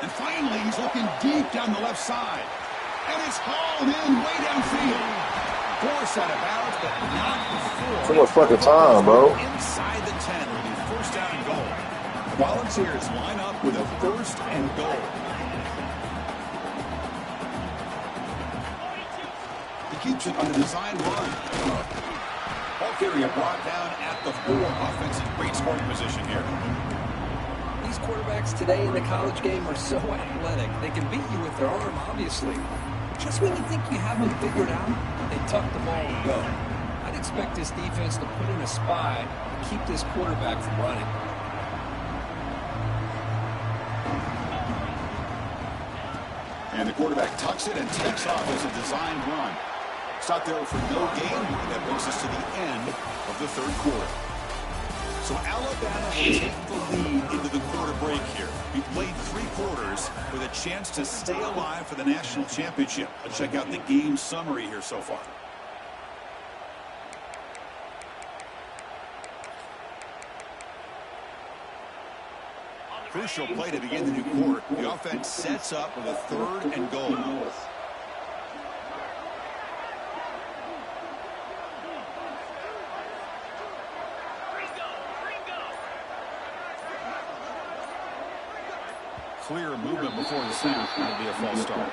And finally, he's looking deep down the left side. And it's hauled in way downfield. Force out of bounds, but not before
Too much fucking time, bro.
Inside the 10, it'll be first down and goal. The Volunteers line up with a first and goal. He keeps it on the design run. Ball carrier brought down at the 4. Offense in great scoring position here.
These quarterbacks today in the college game are so athletic. They can beat you with their arm, obviously. Just when you think you have them figured out, they tuck the ball and go. I'd expect this defense to put in a spy to keep this quarterback from running.
And the quarterback tucks it and takes off as a designed run. It's out there for no gain. That brings us to the end of the third quarter. So Alabama will take the lead into the quarter break here. We played 3 quarters with a chance to stay alive for the national championship. Let's check out the game summary here so far. Crucial play to begin the new quarter. The offense sets up with a 3rd and goal. Clear movement before the snap. That'll be a false start.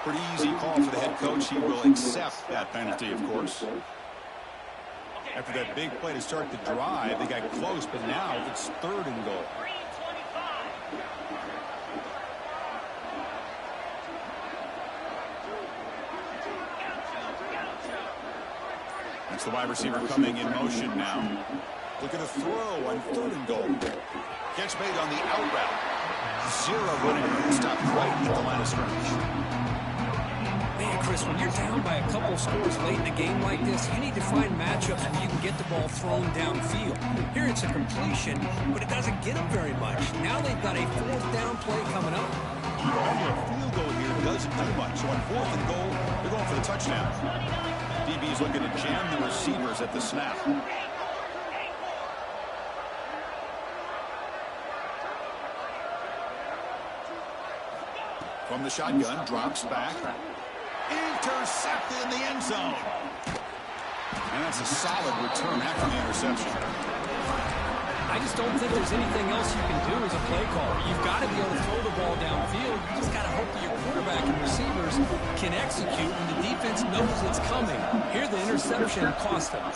Pretty easy call for the head coach. He will accept that penalty, of course. After that big play to start the drive, they got close, but now it's 3rd and goal. That's the wide receiver coming in motion now. Look at a throw on 3rd and goal. Gets made on the out route. 0 running. Stopped right at the line of scrimmage.
Man, Chris, when you're down by a couple scores late in a game like this, you need to find matchups where you can get the ball thrown downfield. Here it's a completion, but it doesn't get them very much. Now they've got a 4th down play coming up.
Remember, a field goal here doesn't do much. So on 4th and goal, they're going for the touchdown. DB's looking to jam the receivers at the snap. From the shotgun, drops back. Intercepted in the end zone. And that's a solid return after the interception.
I just don't think there's anything else you can do as a play caller. You've got to be able to throw the ball downfield. You just got to hope that your quarterback and receivers can execute when the defense knows it's coming. Here the interception cost them.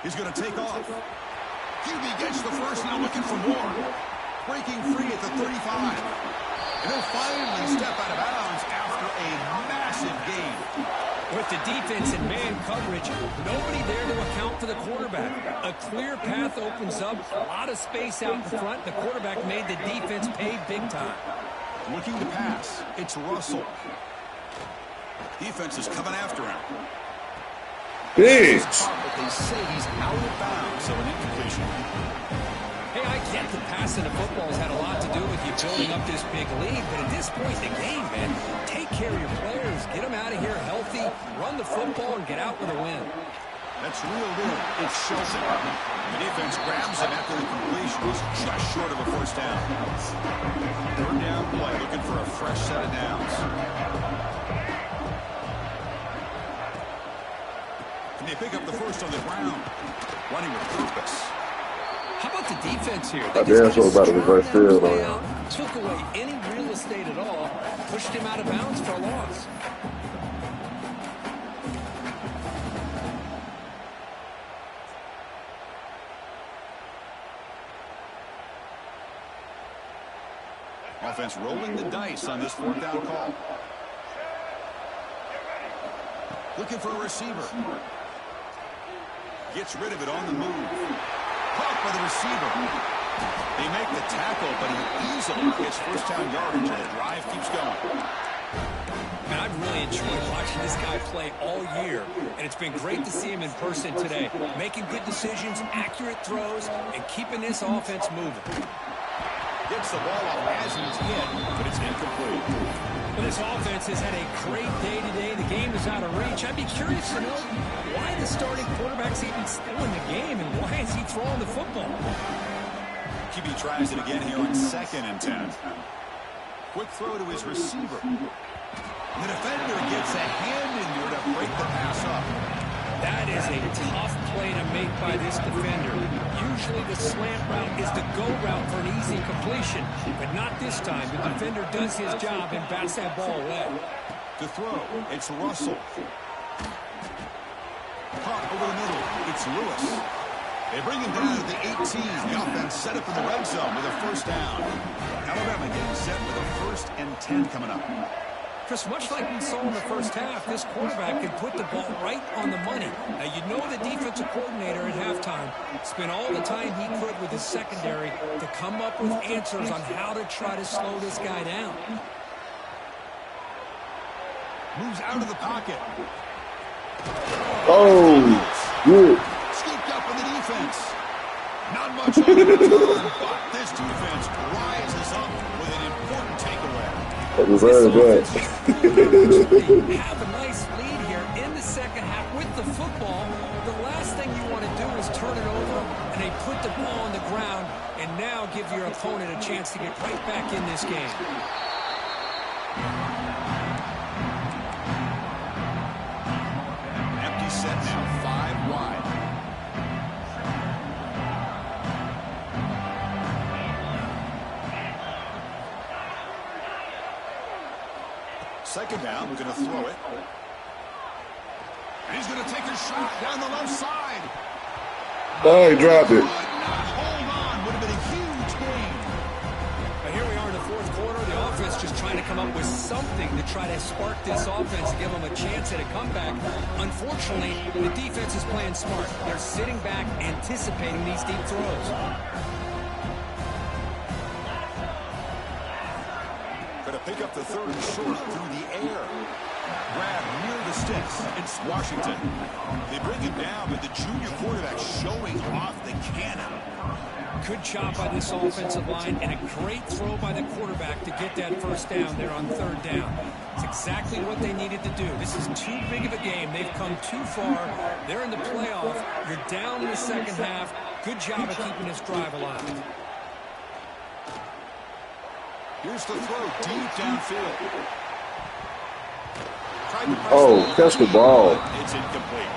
He's going to take off. QB gets the first, now looking for more. Breaking free at the 35. And he'll finally step out of bounds after a massive gain.
With the defense and man coverage, nobody there to account for the quarterback. A clear path opens up, a lot of space out in front. The quarterback made the defense pay big time.
Looking to pass, it's Russell. Defense is coming after him.
Bitch.
But they say he's out of bounds, so an incompletion.
Hey, I get the passing of football has had a lot to do with you building up this big lead, but at this point in the game, man, take care of your players, get them out of here healthy, run the football, and get out with a win.
That's reeled in. It's Shelton. The defense grabs him after the completion. He's just short of a first down. 3rd down play, looking for a fresh set of downs. And they pick up the first on the ground. Running with purpose.
How about the defense here?
I damn sure about to reverse field on him.
Took away any real estate at all, pushed him out of bounds for a loss.
Offense rolling the dice on this 4th down call. Looking for a receiver. Gets rid of it on the move. Caught by the receiver. They make the tackle, but he easily gets first down yardage, and the drive keeps going.
Man, I've really enjoyed watching this guy play all year, and it's been great to see him in person today. Making good decisions, accurate throws, and keeping this offense moving.
Gets the ball off as he's hit, but it's incomplete.
Well, this offense has had a great day today. The game is out of reach. I'd be curious to know why the starting quarterback's even still in the game, and why is he throwing the football?
QB tries it again here on 2nd and 10. Quick throw to his receiver. The defender gets a hand in there to break the pass
That is a tough play to make by this defender. Usually the slant route is the go route for an easy completion, but not this time. The defender does his job and bats that ball away.
To throw, it's Russell. Caught over the middle, it's Lewis. They bring him down to the 18. The offense set up in the red zone with a first down. Alabama getting set with a 1st and 10 coming up.
Chris, much like we saw in the first half, this quarterback can put the ball right on the money. Now, you know the defensive coordinator at halftime spent all the time he could with his secondary to come up with answers on how to try to slow this guy down.
Moves out of the pocket.
Oh, good.
Scooped up in the defense. Not much on the return, but this defense rises up with an important takeaway.
That was very good.
Have a nice lead here in the second half with the football. The last thing you want to do is turn it over, and they put the ball on the ground and now give your opponent a chance to get right back in this game.
Empty set now, 5 wide. Second down, we're going to throw it. And he's going to take a shot down the left side.
Oh, he dropped it.
Hold on, would have been a huge gain.
But here we are in the fourth quarter. The offense just trying to come up with something to try to spark this offense and give them a chance at a comeback. Unfortunately, the defense is playing smart. They're sitting back, anticipating these deep throws.
Going to pick up the 3rd and short through the air. Grab near the sticks. It's Washington. They bring him down, but the junior quarterback showing off the cannon.
Good job by this offensive line and a great throw by the quarterback to get that first down there on 3rd down. It's exactly what they needed to do. This is too big of a game. They've come too far. They're in the playoff. You're down in the second half. Good job of keeping this drive alive.
Here's the throw deep downfield.
Oh, catch the ball.
It's incomplete.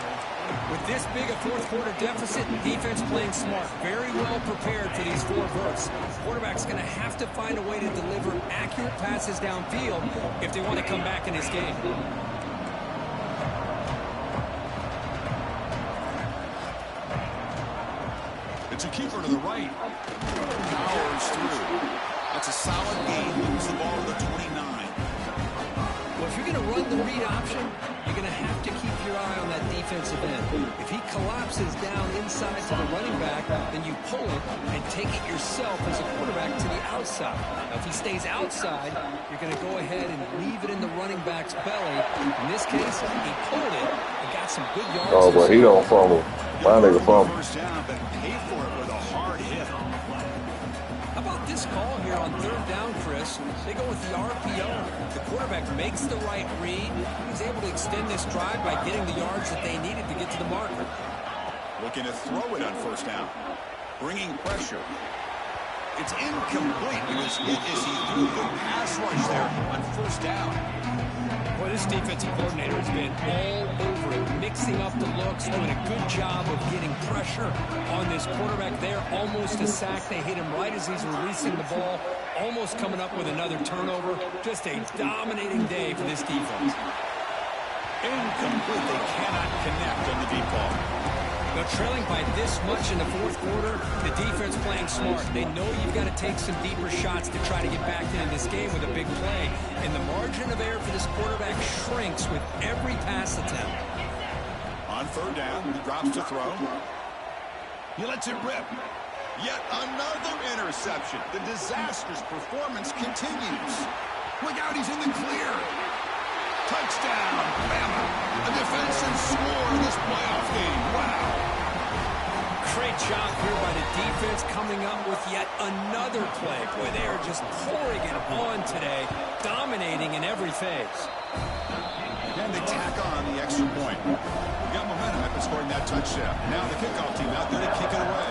With this big a fourth quarter deficit, defense playing smart, very well prepared for these 4 verts. Quarterback's going to have to find a way to deliver accurate passes downfield if they want to come back in this game.
It's a keeper to the right. Powers through. That's a solid gain. Moves the ball to the 29.
Well, if you're going to run the read option, you're going to have to keep your eye on that defensive end. If he collapses down inside to the running back, then you pull it and take it yourself as a quarterback to the outside. Now, if he stays outside, you're going to go ahead and leave it in the running back's belly. In this case, he pulled it and got some good yards.
Oh, but he don't fumble. My nigga fumble.
First down, but pay for it with a hard hit.
How about this call here on 3rd down, Chris? They go with the RPO. The quarterback makes the right read. He was able to extend this drive by getting the yards that they needed to get to the marker.
Looking to throw it on first down. Bringing pressure. It's incomplete. It was hit as he threw a good pass rush there on first down.
Boy, this defensive coordinator has been all over it, mixing up the looks, doing a good job of getting pressure on this quarterback there. Almost a sack. They hit him right as he's releasing the ball, almost coming up with another turnover. Just a dominating day for this defense.
Incomplete. They cannot connect on the deep ball.
Now, trailing by this much in the fourth quarter, the defense playing smart. They know you've got to take some deeper shots to try to get back into this game with a big play. And the margin of error for this quarterback shrinks with every pass attempt.
On 3rd down, he drops to throw. He lets it rip. Yet another interception. The disastrous performance continues. Look out, he's in the clear. Touchdown, Bama. A defensive score in this playoff game. Wow.
Great job here by the defense coming up with yet another play. Boy, they are just pouring it on today, dominating in every phase.
And they tack on the extra point. We got momentum after scoring that touchdown. Now the kickoff team out there to kick it away.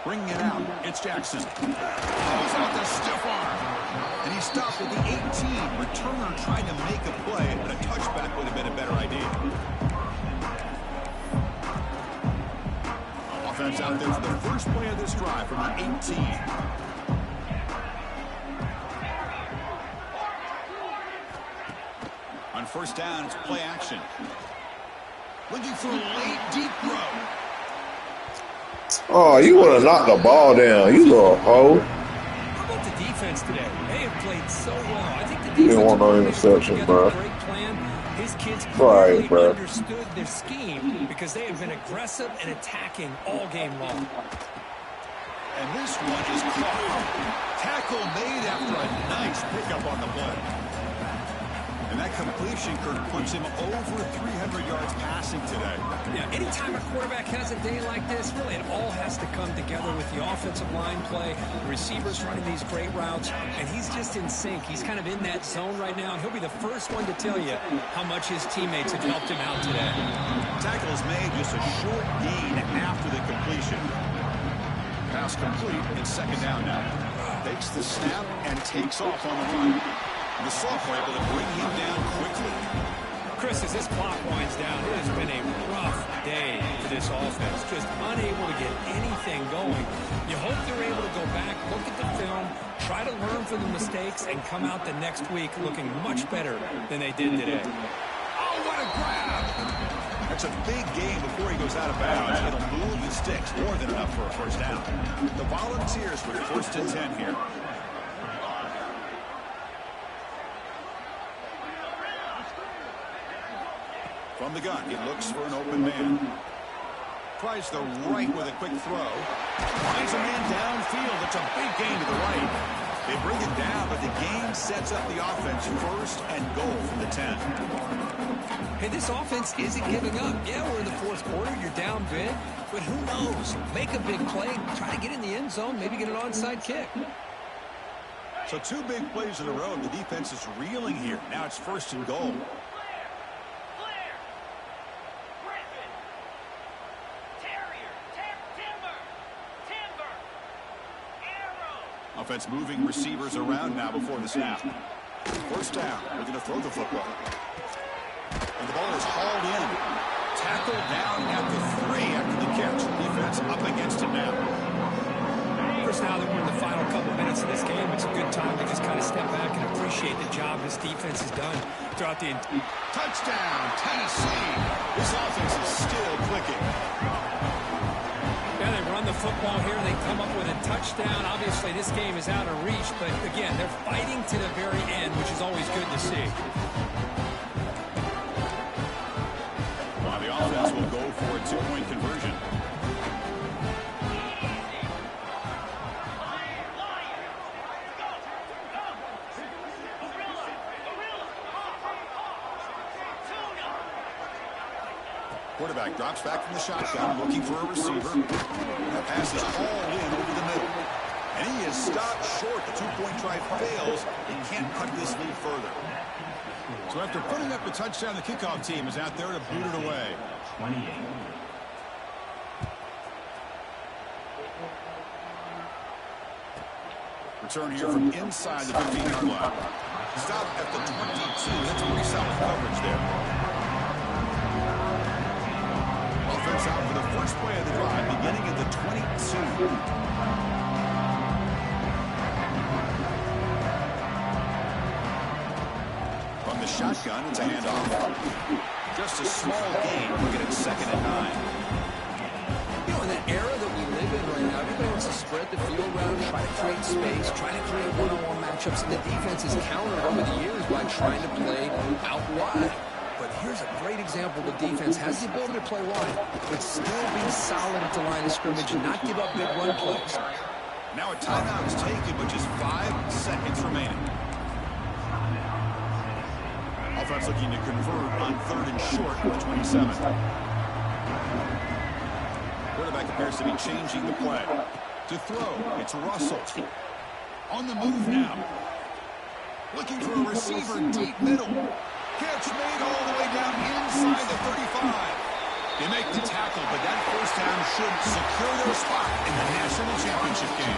Bringing it out, it's Jackson. Pulls out the stiff arm. And he stopped at the 18. Returner trying to make a play, but a touchback would have been a better idea. Offense out there for the first play of this drive from the 18. On first down, it's play action. Looking for a late, deep throw.
Oh, you want to knock the ball down. You little hoe.
How about the defense today? They have played so well. I think the
You
defense
didn't want no
put
interception,
together
bro.
a great plan. His kids
Right,
clearly
bro.
understood their scheme because they have been aggressive and attacking all game long.
And this one is caught. Tackle made after a nice pickup on the play. And that completion, Kirk, puts him over 300 yards passing today.
Yeah, anytime a quarterback has a day like this, really it all has to come together with the offensive line play, the receivers running these great routes, and he's just in sync. He's kind of in that zone right now, and he'll be the first one to tell you how much his teammates have helped him out today.
Tackle is made, just a short gain after the completion. Pass complete, it's second down now. Takes the snap and takes off on the run. The sophomore able to bring him down quickly.
Chris, as this clock winds down, it has been a rough day for this offense. Just unable to get anything going. You hope they're able to go back, look at the film, try to learn from the mistakes, and come out the next week looking much better than they did today.
Oh, what a grab! That's a big gain before he goes out of bounds. It'll move the sticks, more than enough for a first down. The Volunteers with first and 10 here. From the gun, he looks for an open man. Tries the right with a quick throw. Finds a man downfield. It's a big gain to the right. They bring it down, but the game sets up the offense first and goal from the 10.
Hey, this offense isn't giving up. Yeah, we're in the fourth quarter. You're down big. But who knows? Make a big play. Try to get in the end zone. Maybe get an onside kick.
So 2 big plays in a row. The defense is reeling here. Now it's first and goal. Offense moving receivers around now before the snap. First down. They're going to throw the football. And the ball is hauled in. Tackled down at the 3 after the catch. Defense up against it now.
Chris, now that we're in the final couple minutes of this game, it's a good time to just kind of step back and appreciate the job this defense has done throughout the...
Touchdown, Tennessee. This offense is still clicking.
Yeah, they run the football here. They come up with a touchdown. Obviously, this game is out of reach, but again, they're fighting to the very end, which is always good to see.
Well, the offense will go for a 2-point conversion. Quarterback drops back from the shotgun, looking for a receiver. That pass is hauled in over the middle. And he is stopped short. The 2-point try fails. He can't cut this lead further. So after putting up a touchdown, the kickoff team is out there to boot it away.
28.
Return here from inside the 15-yard line. Stop at the 22. That's pretty solid coverage there. Offense out for the first play of the drive, beginning at the 22. From the shotgun, it's a handoff. Just a small gain. Look at it, 2nd and 9.
You know, in that era that we live in right now, everybody wants to spread the field around, try to create space, try to create one-on-one matchups, and the defense has countered over the years by trying to play out wide. But here's a great example. The defense has the ability to play wide, but still be solid at the line of scrimmage and not give up big run plays.
Now a timeout is taken with just 5 seconds remaining. Offense looking to convert on 3rd and short with 27. Quarterback appears to be changing the play. To throw, it's Russell. On the move now. Looking for a receiver deep middle. Catch made all the way down inside the 35. They make the tackle, but that first down should secure their spot in the national championship game.